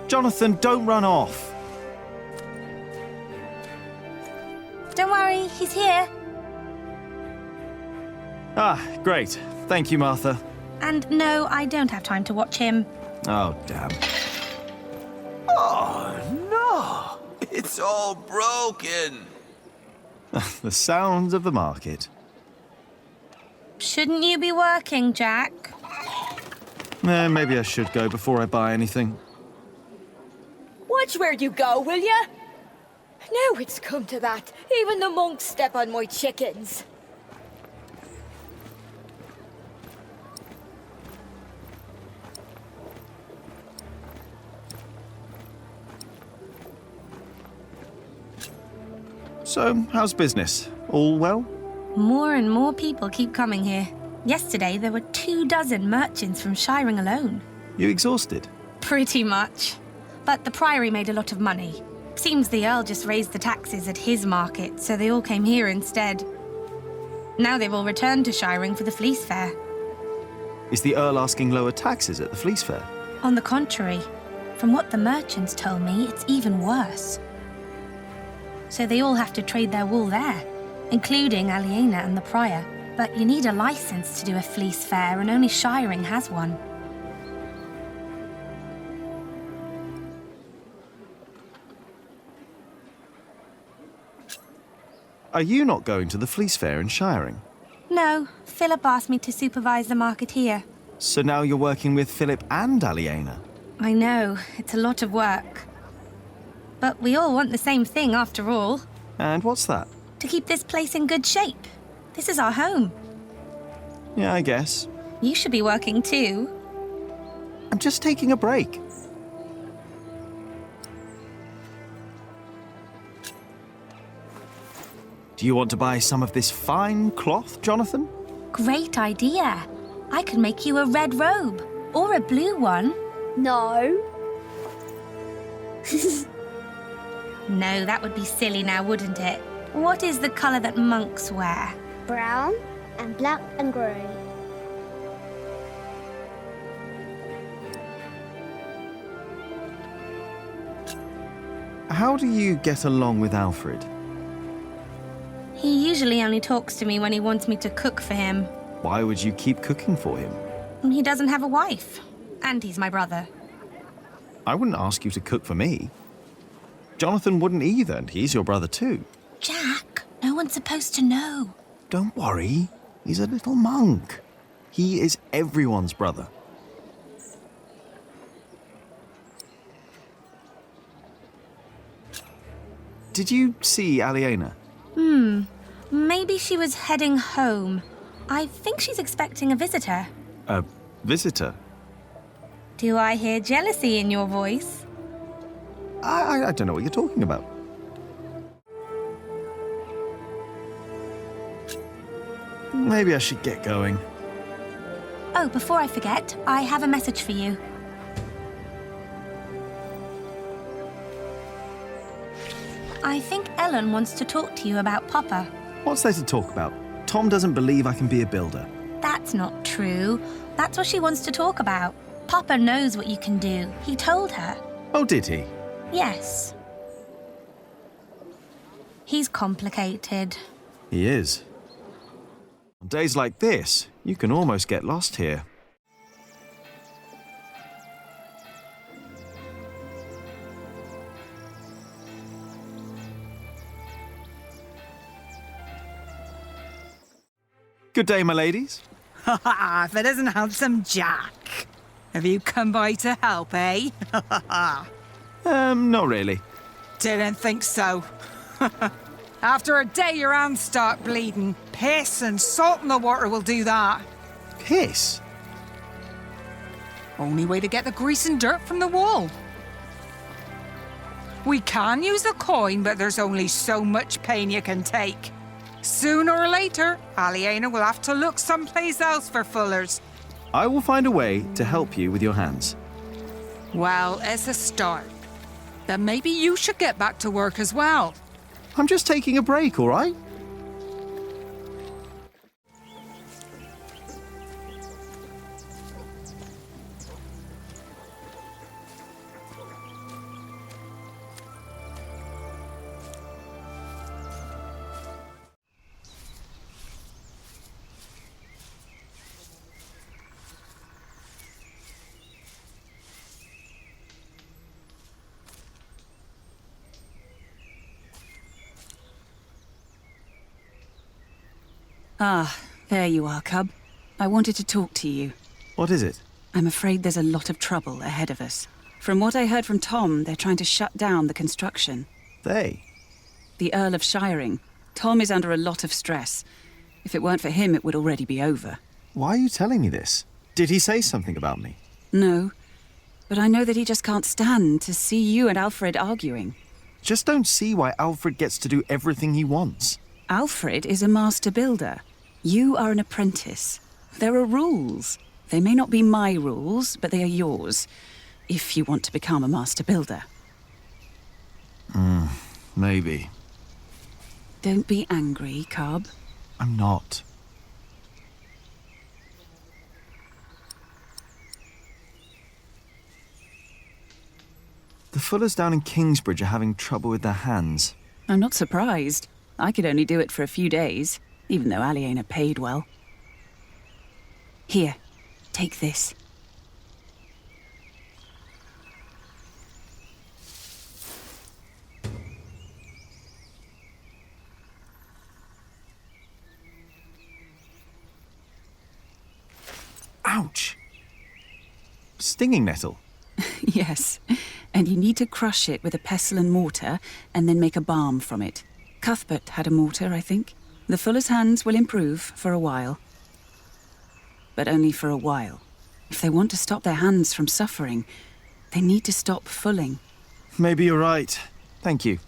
Jonathan, don't run off. Don't worry, he's here. Ah, great. Thank you, Martha. And no, I don't have time to watch him. Oh, damn. Oh, no! It's all broken. The sounds of the market. Shouldn't you be working, Jack? Maybe I should go before I buy anything. Watch where you go, will ya? Now it's come to that. Even the monks step on my chickens. So, how's business? All well? More and more people keep coming here. Yesterday, there were 24 merchants from Shiring alone. You exhausted? Pretty much. But the Priory made a lot of money. Seems the Earl just raised the taxes at his market, so they all came here instead. Now they've all returned to Shiring for the Fleece Fair. Is the Earl asking lower taxes at the Fleece Fair? On the contrary, from what the merchants told me, it's even worse. So they all have to trade their wool there, including Aliena and the Prior. But you need a license to do a Fleece Fair, and only Shiring has one. Are you not going to the Fleece Fair in Shiring? No, Philip asked me to supervise the market here. So now you're working with Philip and Aliena? I know, it's a lot of work. But we all want the same thing after all. And what's that? To keep this place in good shape. This is our home. Yeah, I guess. You should be working too. I'm just taking a break. Do you want to buy some of this fine cloth, Jonathan? Great idea. I could make you a red robe. Or a blue one. No. No, that would be silly now, wouldn't it? What is the colour that monks wear? Brown and black and grey. How do you get along with Alfred? He usually only talks to me when he wants me to cook for him. Why would you keep cooking for him? He doesn't have a wife. And he's my brother. I wouldn't ask you to cook for me. Jonathan wouldn't either, and he's your brother too. Jack, no one's supposed to know. Don't worry, he's a little monk. He is everyone's brother. Did you see Aliena? Maybe she was heading home. I think she's expecting a visitor. A visitor? Do I hear jealousy in your voice? I don't know what you're talking about. Maybe I should get going. Oh, before I forget, I have a message for you. I think Ellen wants to talk to you about Papa. What's there to talk about? Tom doesn't believe I can be a builder. That's not true. That's what she wants to talk about. Papa knows what you can do. He told her. Oh, did he? Yes. He's complicated. He is. On days like this, you can almost get lost here. Good day, my ladies. Ha ha, if it isn't handsome Jack. Have you come by to help, eh? Not really. Didn't think so. After a day your hands start bleeding. Piss and salt in the water will do that. Piss? Only way to get the grease and dirt from the wall. We can use a coin, but there's only so much pain you can take. Sooner or later, Aliena will have to look someplace else for fullers. I will find a way to help you with your hands. Well, as a start, then maybe you should get back to work as well. I'm just taking a break, all right? Ah, there you are, Cub. I wanted to talk to you. What is it? I'm afraid there's a lot of trouble ahead of us. From what I heard from Tom, they're trying to shut down the construction. They? The Earl of Shiring. Tom is under a lot of stress. If it weren't for him, it would already be over. Why are you telling me this? Did he say something about me? No, but I know that he just can't stand to see you and Alfred arguing. Just don't see why Alfred gets to do everything he wants. Alfred is a master builder. You are an apprentice. There are rules. They may not be my rules, but they are yours, if you want to become a master builder. Maybe. Don't be angry, Cub. I'm not. The Fullers down in Kingsbridge are having trouble with their hands. I'm not surprised. I could only do it for a few days, even though Aliena paid well. Here, take this. Ouch! Stinging nettle. Yes, and you need to crush it with a pestle and mortar, and then make a balm from it. Cuthbert had a mortar, I think. The fuller's hands will improve for a while. But only for a while. If they want to stop their hands from suffering, they need to stop fulling. Maybe you're right. Thank you.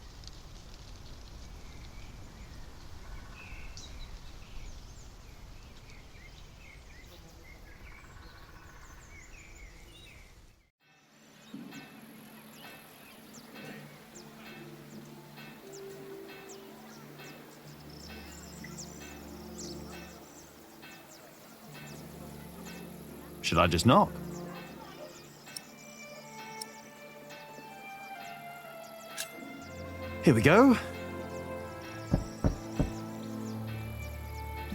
Should I just knock? Here we go.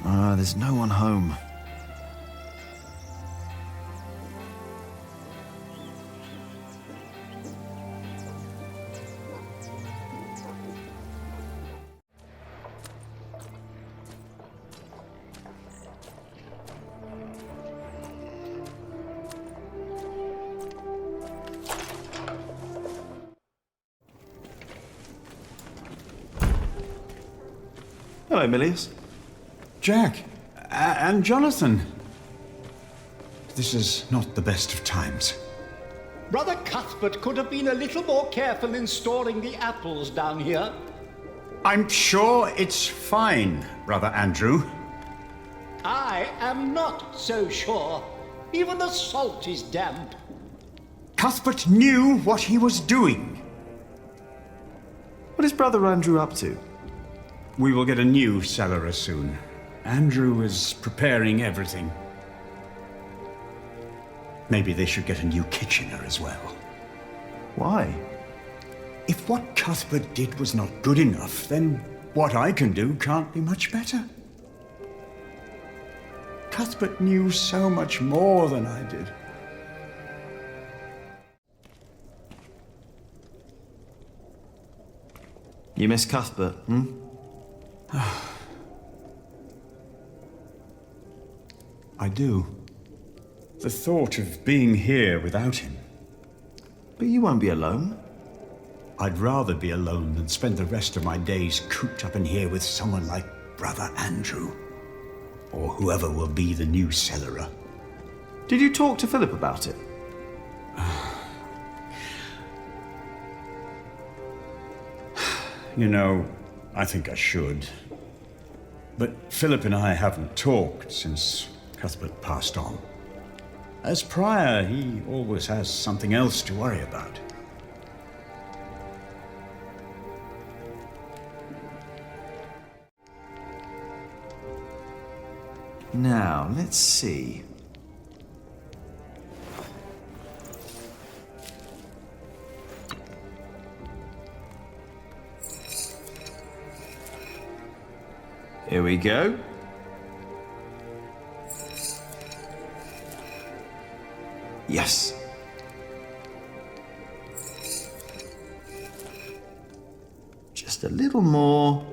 There's no one home. Hello, Milius. Jack, and Jonathan. This is not the best of times. Brother Cuthbert could have been a little more careful in storing the apples down here. I'm sure it's fine, Brother Andrew. I am not so sure. Even the salt is damp. Cuthbert knew what he was doing. What is Brother Andrew up to? We will get a new cellar soon. Andrew is preparing everything. Maybe they should get a new kitchener as well. Why? If what Cuthbert did was not good enough, then what I can do can't be much better. Cuthbert knew so much more than I did. You miss Cuthbert, hmm? I do. The thought of being here without him. But you won't be alone. I'd rather be alone than spend the rest of my days cooped up in here with someone like Brother Andrew. Or whoever will be the new cellarer. Did you talk to Philip about it? You know, I think I should. But Philip and I haven't talked since Cuthbert passed on. As prior, he always has something else to worry about. Now, let's see. Here we go. Yes. Just a little more.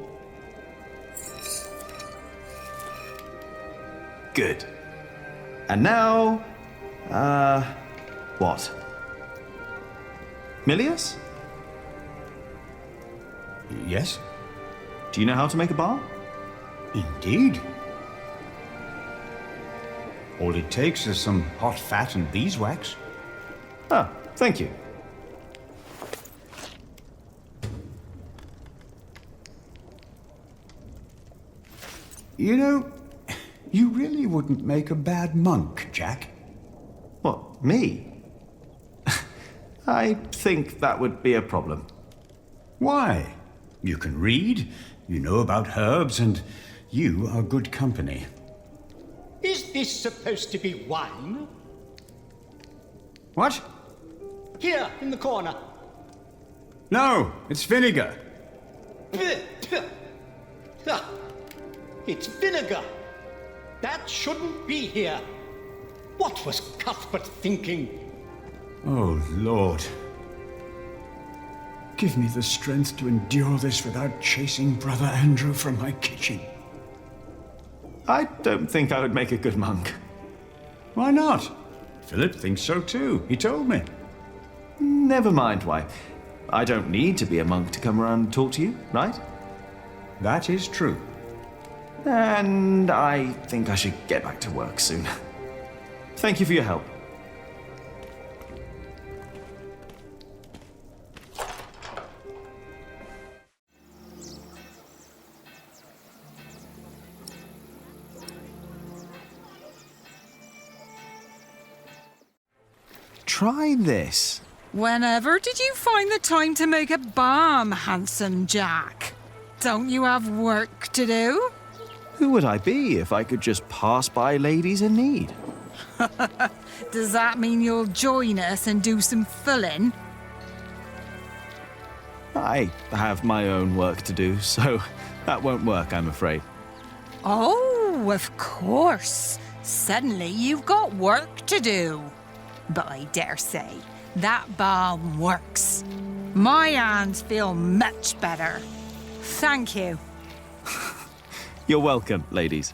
Good. And now, what? Milius? Yes? Do you know how to make a bar? Indeed. All it takes is some hot fat and beeswax. Ah, thank you. You know, you really wouldn't make a bad monk, Jack. What, me? I think that would be a problem. Why? You can read, you know about herbs, and you are good company. Is this supposed to be wine? What? Here, in the corner. No, it's vinegar. Ah, it's vinegar. That shouldn't be here. What was Cuthbert thinking? Oh, Lord. Give me the strength to endure this without chasing Brother Andrew from my kitchen. I don't think I would make a good monk. Why not? Philip thinks so too. He told me. Never mind why. I don't need to be a monk to come around and talk to you, right? That is true. And I think I should get back to work soon. Thank you for your help. Try this. Whenever did you find the time to make a balm, handsome Jack? Don't you have work to do? Who would I be if I could just pass by ladies in need? Does that mean you'll join us and do some filling? I have my own work to do, so that won't work, I'm afraid. Oh, of course. Suddenly you've got work to do. But I dare say, that balm works. My hands feel much better. Thank you. You're welcome, ladies.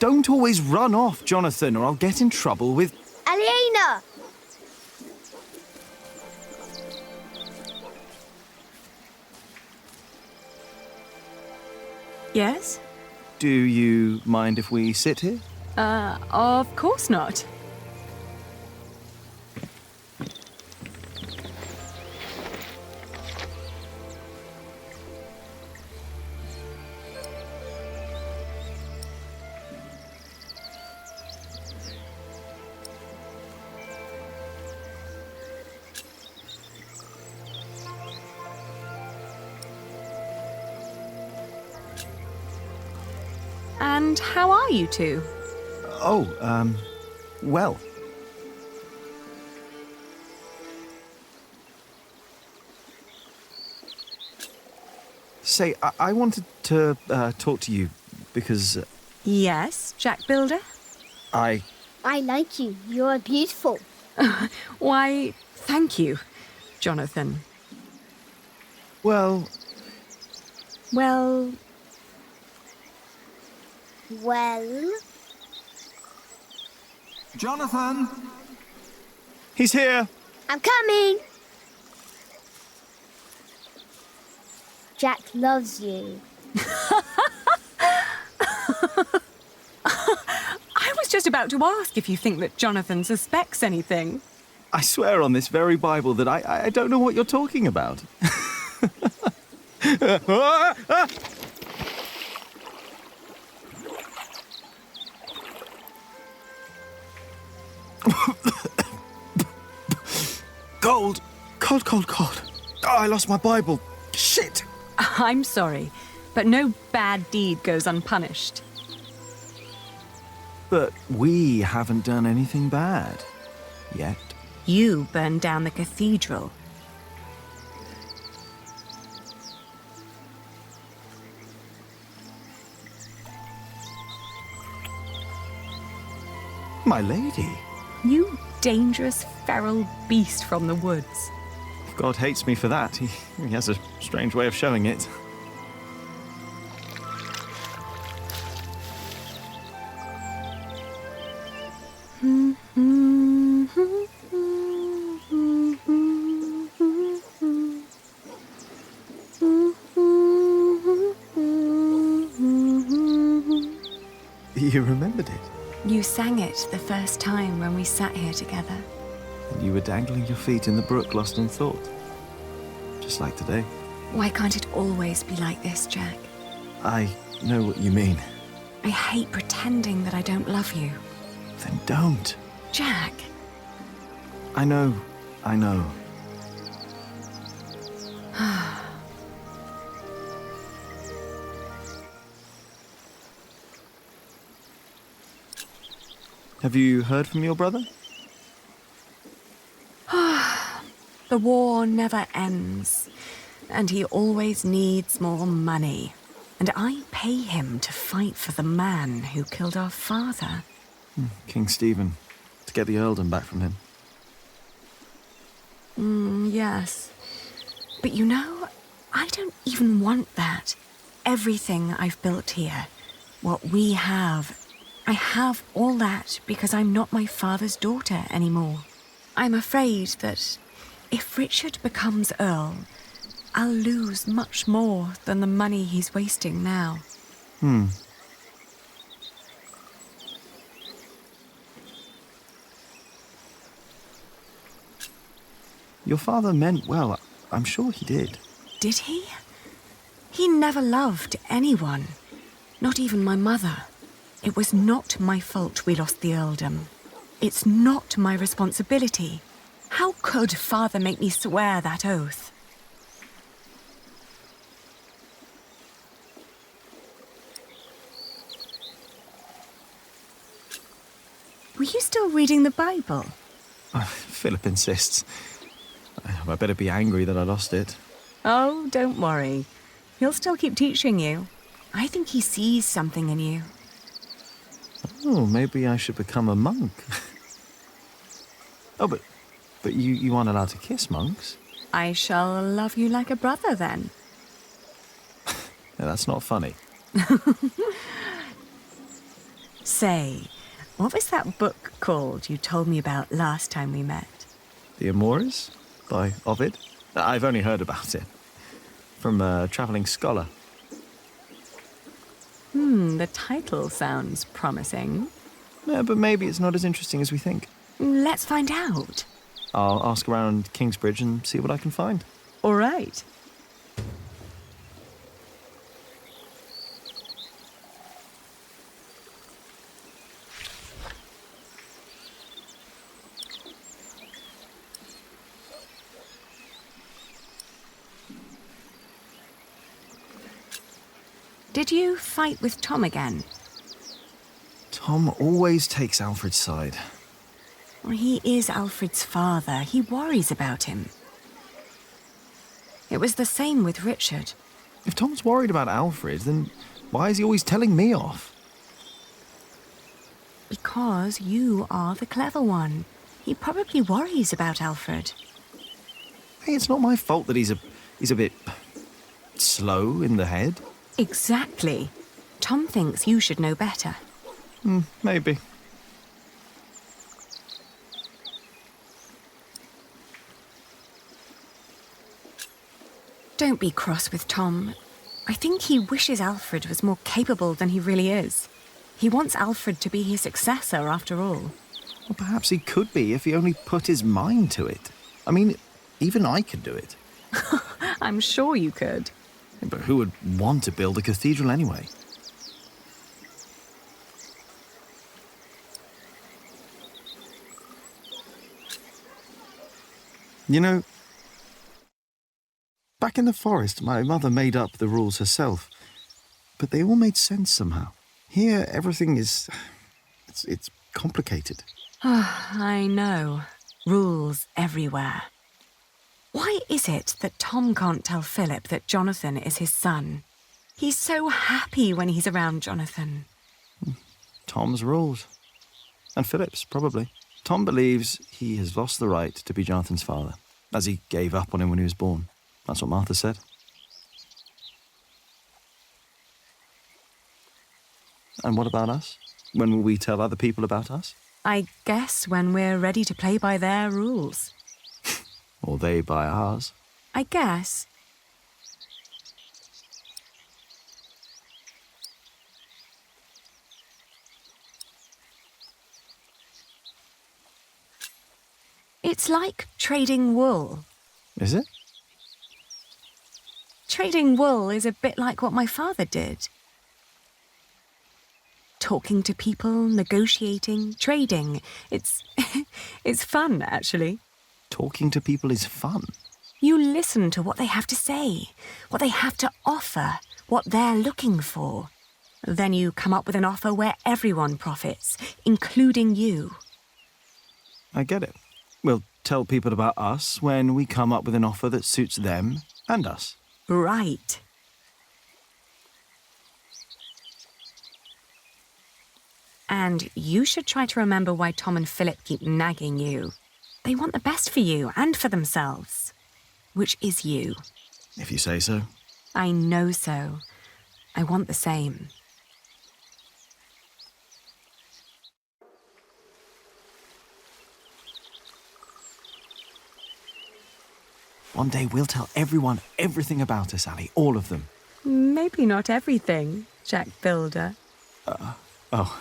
Don't always run off, Jonathan, or I'll get in trouble with... Aliena! Yes? Do you mind if we sit here? Of course not. And how are you two? Oh, well. Say, I wanted to talk to you because Yes, Jack Builder? I like you. You're beautiful. Why, thank you, Jonathan. Well, Well, Jonathan! He's here! I'm coming. Jack loves you. I was just about to ask if you think that Jonathan suspects anything. I swear on this very Bible that I don't know what you're talking about. Cold. Cold, cold, cold. Oh, I lost my Bible. Shit. I'm sorry, but no bad deed goes unpunished. But we haven't done anything bad. Yet. You burned down the cathedral. My lady. You dangerous, feral beast from the woods. If God hates me for that, he has a strange way of showing it. You remembered it. You sang it the first time when we sat here together. And you were dangling your feet in the brook, lost in thought. Just like today. Why can't it always be like this, Jack? I know what you mean. I hate pretending that I don't love you. Then don't. Jack. I know. I know. Have you heard from your brother? The war never ends, and he always needs more money. And I pay him to fight for the man who killed our father. King Stephen, to get the earldom back from him. Yes. But you know, I don't even want that. Everything I've built here, what we have, I have all that because I'm not my father's daughter anymore. I'm afraid that if Richard becomes Earl, I'll lose much more than the money he's wasting now. Your father meant well. I'm sure he did. Did he? He never loved anyone, not even my mother. It was not my fault we lost the earldom. It's not my responsibility. How could Father make me swear that oath? Were you still reading the Bible? Philip insists. I better be angry that I lost it. Oh, don't worry. He'll still keep teaching you. I think he sees something in you. Oh, maybe I should become a monk. Oh, but you aren't allowed to kiss monks. I shall love you like a brother, then. No, that's not funny. Say, what was that book called you told me about last time we met? The Amores by Ovid. I've only heard about it from a travelling scholar. The title sounds promising. Yeah, but maybe it's not as interesting as we think. Let's find out. I'll ask around Kingsbridge and see what I can find. All right. Did you fight with Tom again? Tom always takes Alfred's side. Well, he is Alfred's father. He worries about him. It was the same with Richard. If Tom's worried about Alfred, then why is he always telling me off? Because you are the clever one. He probably worries about Alfred. Hey, it's not my fault that he's a bit slow in the head. Exactly. Tom thinks you should know better. Maybe. Don't be cross with Tom. I think he wishes Alfred was more capable than he really is. He wants Alfred to be his successor, after all. Well, perhaps he could be if he only put his mind to it. I mean, even I could do it. I'm sure you could. But who would want to build a cathedral anyway? You know, back in the forest, my mother made up the rules herself, but they all made sense somehow. Here, everything is... it's complicated. I know. Rules everywhere. Why is it that Tom can't tell Philip that Jonathan is his son? He's so happy when he's around Jonathan. Tom's rules. And Philip's, probably. Tom believes he has lost the right to be Jonathan's father, as he gave up on him when he was born. That's what Martha said. And what about us? When will we tell other people about us? I guess when we're ready to play by their rules. Or they by ours. I guess. It's like trading wool. Is it? Trading wool is a bit like what my father did. Talking to people, negotiating, trading. It's fun, actually. Talking to people is fun. You listen to what they have to say, what they have to offer, what they're looking for. Then you come up with an offer where everyone profits, including you. I get it. We'll tell people about us when we come up with an offer that suits them and us. Right. And you should try to remember why Tom and Philip keep nagging you. They want the best for you and for themselves. Which is you. If you say so. I know so. I want the same. One day we'll tell everyone everything about us, Ali. All of them. Maybe not everything, Jack Builder. Oh.